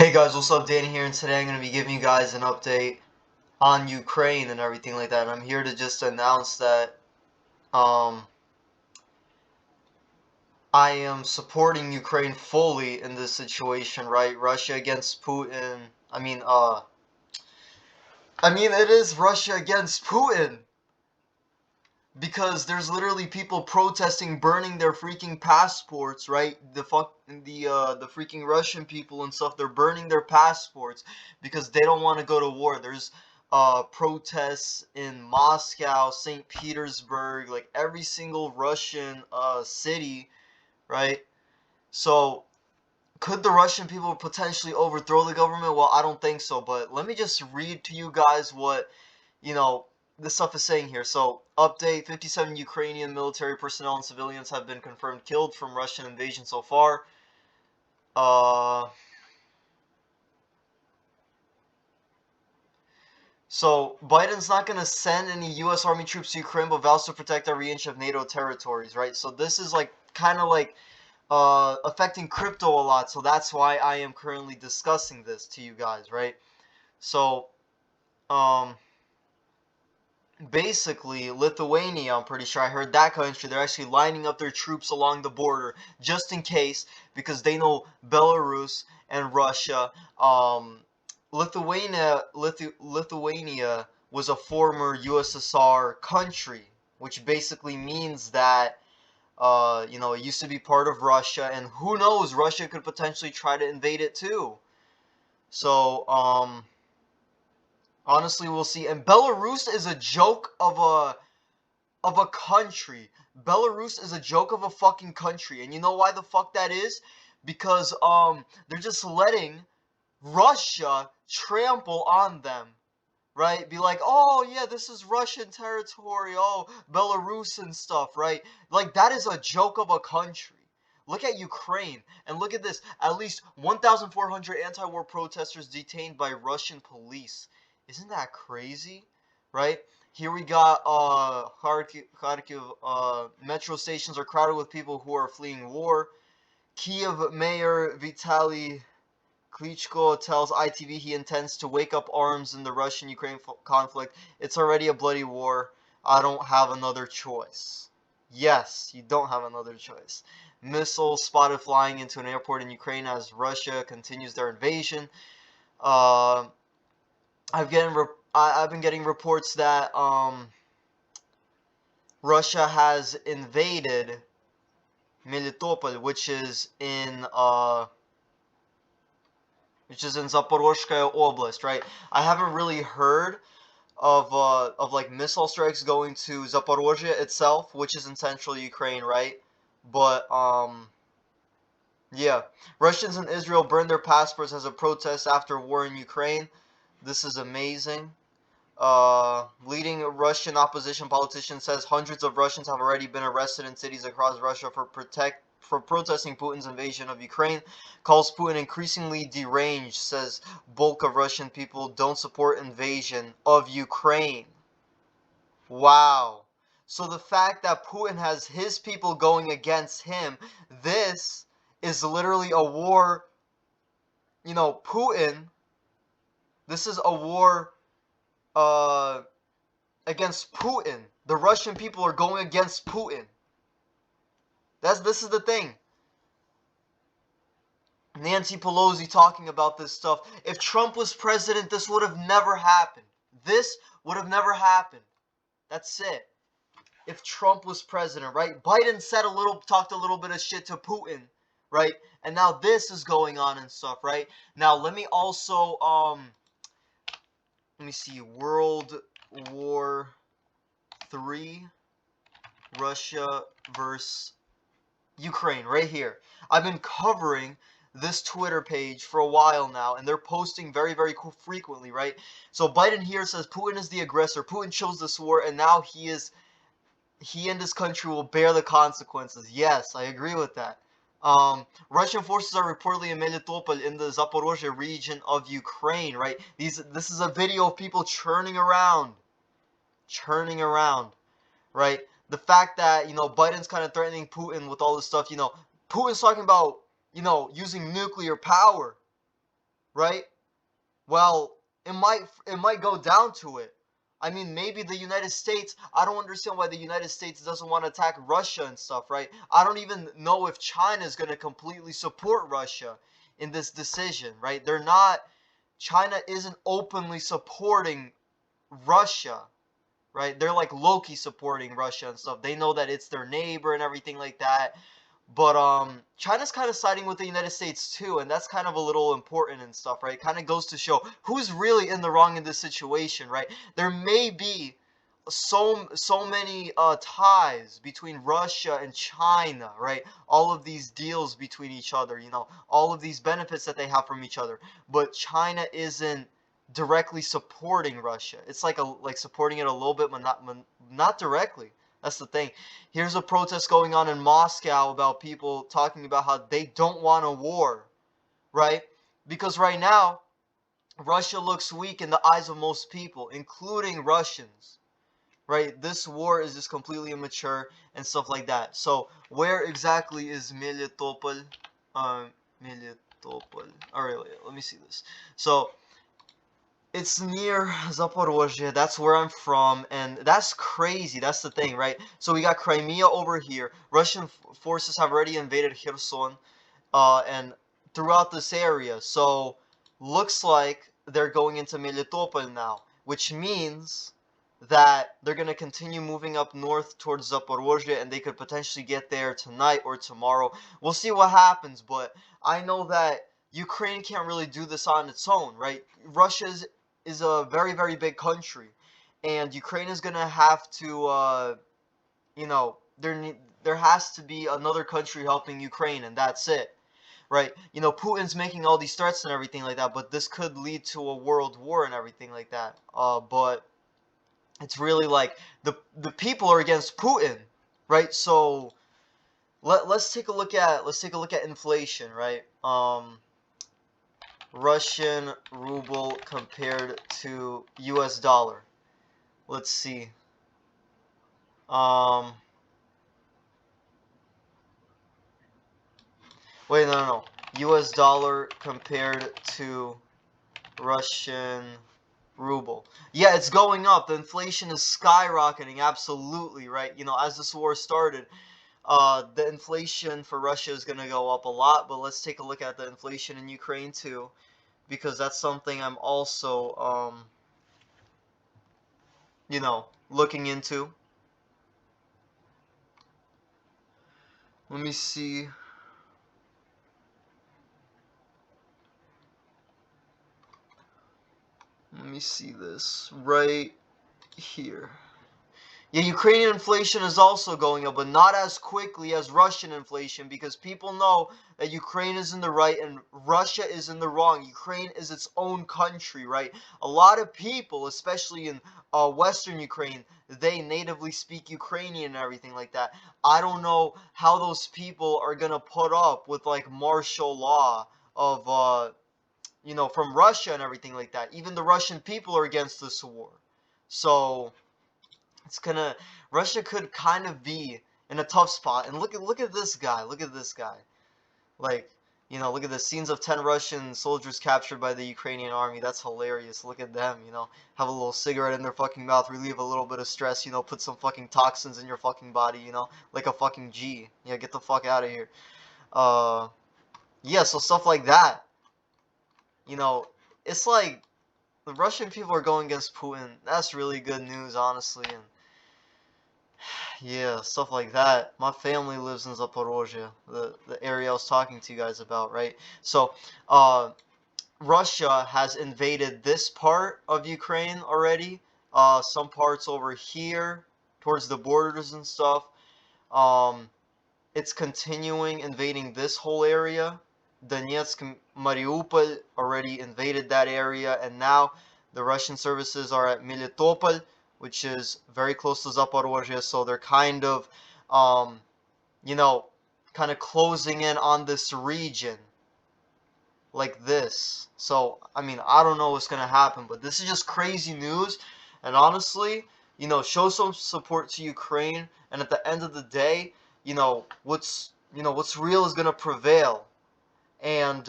Hey guys, what's up? Danny here, and today I'm going to be giving you guys an update on Ukraine and everything like that. And I'm here to just announce that um, I am supporting Ukraine fully in this situation, right? Russia against Putin. It is Russia against Putin because there's literally people protesting, burning their freaking passports, right? The freaking Russian people and stuff, they're burning their passports because they don't want to go to war. There's protests in Moscow, St. Petersburg, like every single Russian city, right? So could the Russian people potentially overthrow the government? Well, I don't think so, but let me just read to you guys what you know, this stuff is saying here. So, update, 57 Ukrainian military personnel and civilians have been confirmed killed from Russian invasion so far. So, Biden's not going to send any U.S. Army troops to Ukraine, but vows to protect every inch of NATO territories, right? So, this is like, kind of like, affecting crypto a lot. So, that's why I am currently discussing this to you guys, right? So, um, basically Lithuania, I'm pretty sure I heard that country, they're actually lining up their troops along the border just in case, because they know Belarus and Russia. Lithuania was a former USSR country, which basically means that it used to be part of Russia, and who knows, Russia could potentially try to invade it too. So honestly, we'll see. And Belarus is a joke of a country. Belarus is a joke of a fucking country. And you know why the fuck that is? Because they're just letting Russia trample on them. Right? Be like, "Oh, yeah, this is Russian territory. Oh, Belarus and stuff," right? Like that is a joke of a country. Look at Ukraine and look at this. At least 1,400 anti-war protesters detained by Russian police. Isn't that crazy? Right? Here we got Kharkiv metro stations are crowded with people who are fleeing war. Kiev Mayor Vitaly Klitschko tells ITV he intends to wake up arms in the Russian-Ukraine conflict. It's already a bloody war. I don't have another choice. Yes, you don't have another choice. Missiles spotted flying into an airport in Ukraine as Russia continues their invasion. Uh, I've been getting reports that Russia has invaded Melitopol, which is in Zaporozhskaya Oblast, right? I haven't really heard of like missile strikes going to Zaporozhye itself, which is in central Ukraine, right? But yeah, Russians in Israel burned their passports as a protest after war in Ukraine. This is amazing. Leading Russian opposition politician says hundreds of Russians have already been arrested in cities across Russia for protesting Putin's invasion of Ukraine. Calls Putin increasingly deranged, says bulk of Russian people don't support invasion of Ukraine. Wow. So the fact that Putin has his people going against him, this is literally a war, Putin, this is a war uh against Putin. The Russian people are going against Putin. This is the thing. Nancy Pelosi talking about this stuff. If Trump was president, this would have never happened. This would have never happened. That's it. If Trump was president, right? Biden talked a little bit of shit to Putin, right? And now this is going on and stuff, right? Now let me also let me see, World War III, Russia versus Ukraine, right here. I've been covering this Twitter page for a while now, and they're posting very, very frequently, right? So Biden here says Putin is the aggressor. Putin chose this war, and now he and his country will bear the consequences. Yes, I agree with that. Russian forces are reportedly in Melitopol in the Zaporozhye region of Ukraine, right? This is a video of people churning around, right? The fact that, Biden's kind of threatening Putin with all this stuff, Putin's talking about, using nuclear power. right? Well, it might go down to it. I mean, maybe the United States, I don't understand why the United States doesn't want to attack Russia and stuff, right? I don't even know if China is going to completely support Russia in this decision, right? They're not, China isn't openly supporting Russia, right? They're like Loki supporting Russia and stuff. They know that it's their neighbor and everything like that. But China's kind of siding with the United States too, and that's kind of a little important and stuff, right? It kind of goes to show who's really in the wrong in this situation, right? There may be so many ties between Russia and China, right? All of these deals between each other, you know, all of these benefits that they have from each other, but China isn't directly supporting Russia. It's like supporting it a little bit, but not directly. That's the thing. Here's a protest going on in Moscow about people talking about how they don't want a war, right? Because right now, Russia looks weak in the eyes of most people, including Russians, right? This war is just completely immature and stuff like that. So, where exactly is Melitopol? Melitopol. Alright, let me see this. So, it's near Zaporozhye. That's where I'm from, and that's crazy. That's the thing, right? So we got Crimea over here. Russian forces have already invaded Kherson, and throughout this area. So looks like they're going into Melitopol now, which means that they're gonna continue moving up north towards Zaporozhye, and they could potentially get there tonight or tomorrow. We'll see what happens, but I know that Ukraine can't really do this on its own, right? Russia's is a very, very big country, and Ukraine is gonna have to, you know, there has to be another country helping Ukraine, and that's it, right? You know, Putin's making all these threats and everything like that, but this could lead to a world war and everything like that. But it's really like the people are against Putin, right? So let's take a look at inflation, right? Russian ruble compared to US dollar. Let's see. Um, wait, no. US dollar compared to Russian ruble. Yeah, it's going up. The inflation is skyrocketing, absolutely, right? You know, as this war started, the inflation for Russia is going to go up a lot, but let's take a look at the inflation in Ukraine too, because that's something I'm also, you know, looking into. Let me see. Let me see this right here. Yeah, Ukrainian inflation is also going up, but not as quickly as Russian inflation because people know that Ukraine is in the right and Russia is in the wrong. Ukraine is its own country, right? A lot of people, especially in Western Ukraine, they natively speak Ukrainian and everything like that. I don't know how those people are gonna put up with like martial law of you know, from Russia and everything like that. Even the Russian people are against this war. So it's gonna Russia could kind of be in a tough spot. And look at this guy. Look at this guy. Like, you know, look at the scenes of 10 Russian soldiers captured by the Ukrainian army. That's hilarious. Look at them, you know, have a little cigarette in their fucking mouth, relieve a little bit of stress, you know, put some fucking toxins in your fucking body, you know, like a fucking G. Yeah, get the fuck out of here. Uh, yeah, so stuff like that. You know, it's like the Russian people are going against Putin. That's really good news, honestly. And yeah, stuff like that. My family lives in Zaporozhye, the area I was talking to you guys about, right? So, Russia has invaded this part of Ukraine already. Some parts over here towards the borders and stuff. Um, it's continuing invading this whole area. Donetsk, Mariupol already invaded that area, and now the Russian services are at Melitopol, which is very close to Zaporozhye, so they're kind of, um, you know, kind of closing in on this region like this. So, I mean, I don't know what's going to happen, but this is just crazy news, and honestly, you know, show some support to Ukraine, and at the end of the day, what's real is going to prevail. And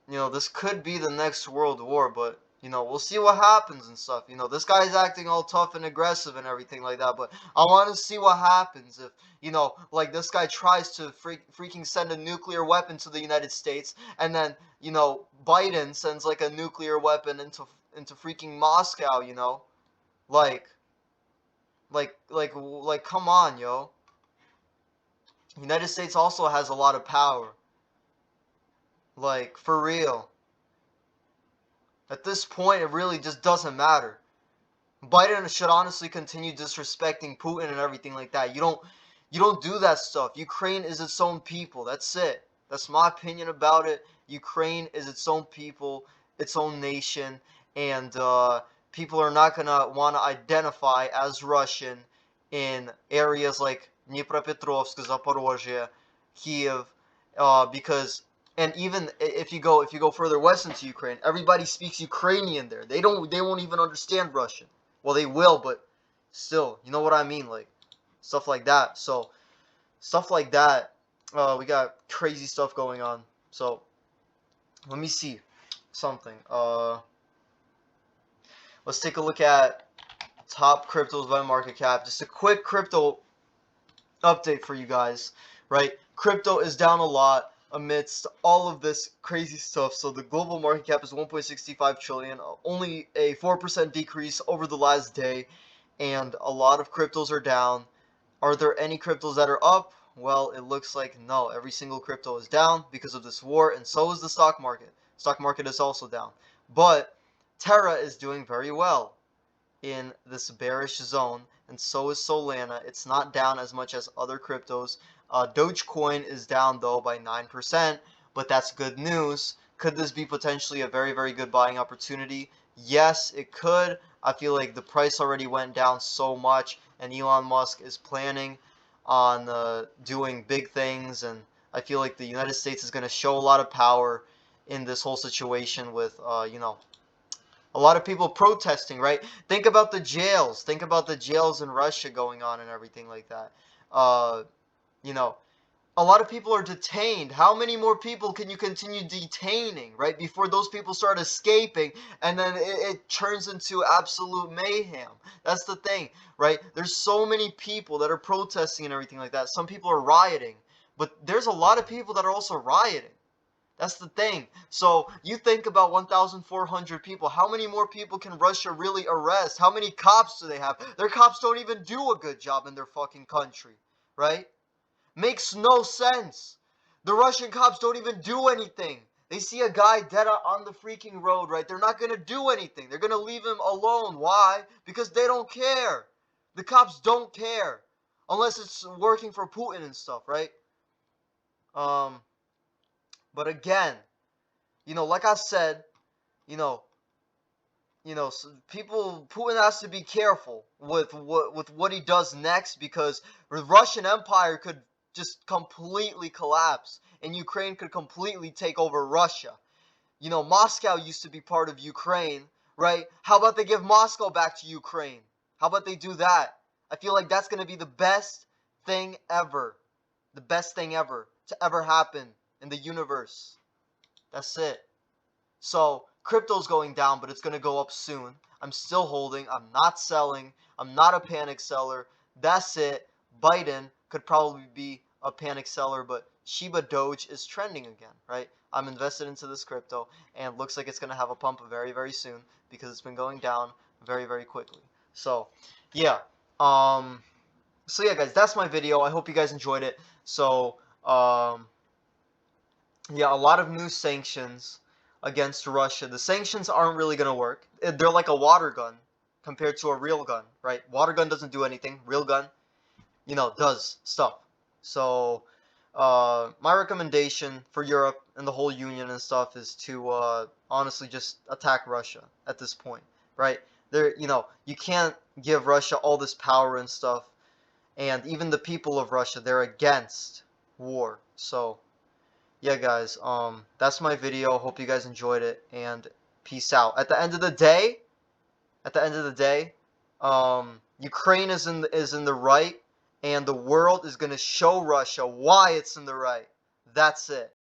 this could be the next world war, but we'll see what happens and stuff. This guy's acting all tough and aggressive and everything like that, but I want to see what happens if, like this guy tries to freaking send a nuclear weapon to the United States, and then, Biden sends like a nuclear weapon into freaking Moscow, like, come on, yo. United States also has a lot of power. Like, for real. At this point, it really just doesn't matter. Biden should honestly continue disrespecting Putin and everything like that. You don't do that stuff. Ukraine is its own people. That's it. That's my opinion about it. Ukraine is its own people, its own nation, and people are not gonna want to identify as Russian in areas like Dnipropetrovsk, Zaporozhye, Kiev, because and even if you go further west into Ukraine, everybody speaks Ukrainian there. They won't even understand Russian. Well, they will, but still, you know what I mean, like stuff like that. So stuff like that, we got crazy stuff going on. So let me see something. Let's take a look at top cryptos by market cap. Just a quick crypto update for you guys, right? Crypto is down a lot amidst all of this crazy stuff. So the global market cap is 1.65 trillion, only a 4% decrease over the last day, and a lot of cryptos are down. Are there any cryptos that are up? Well, it looks like no. Every single crypto is down because of this war, and so is the stock market. Stock market is also down. But Terra is doing very well in this bearish zone, and so is Solana. It's not down as much as other cryptos. Dogecoin is down though by 9%, but that's good news. Could this be potentially a very, very good buying opportunity? Yes, it could. I feel like the price already went down so much, and Elon Musk is planning on doing big things, and I feel like the United States is going to show a lot of power in this whole situation with, a lot of people protesting, right? Think about the jails. Think about the jails in Russia going on and everything like that. You know, a lot of people are detained. How many more people can you continue detaining, right? Before those people start escaping, and then it turns into absolute mayhem. That's the thing, right? There's so many people that are protesting and everything like that. Some people are rioting, but there's a lot of people that are also rioting. That's the thing. So you think about 1,400 people. How many more people can Russia really arrest? How many cops do they have? Their cops don't even do a good job in their fucking country, right? Makes no sense. The Russian cops don't even do anything. They see a guy dead on the freaking road, right? They're not going to do anything. They're going to leave him alone. Why? Because they don't care. The cops don't care. Unless it's working for Putin and stuff, right? But again, like I said, you know, Putin has to be careful with what he does next, because the Russian Empire could just completely collapse and Ukraine could completely take over Russia. Moscow used to be part of Ukraine, right? How about they give Moscow back to Ukraine? How about they do that? I feel like that's going to be the best thing ever. The best thing ever to ever happen in the universe. That's it. So crypto's going down, but it's going to go up soon. I'm still holding. I'm not selling. I'm not a panic seller. That's it. Biden could probably be a panic seller, but Shiba Doge is trending again, right? I'm invested into this crypto, and looks like it's going to have a pump very, very soon because it's been going down very, very quickly. So, yeah. Guys, that's my video. I hope you guys enjoyed it. So, yeah, a lot of new sanctions against Russia. The sanctions aren't really going to work. They're like a water gun compared to a real gun, right? Water gun doesn't do anything. Real gun, does stuff. So, my recommendation for Europe and the whole Union and stuff is to honestly just attack Russia at this point, right? You can't give Russia all this power and stuff, and even the people of Russia, they're against war. So, yeah, guys, that's my video. Hope you guys enjoyed it, and peace out. At the end of the day, Ukraine is in the right, and the world is gonna show Russia why it's in the right. That's it.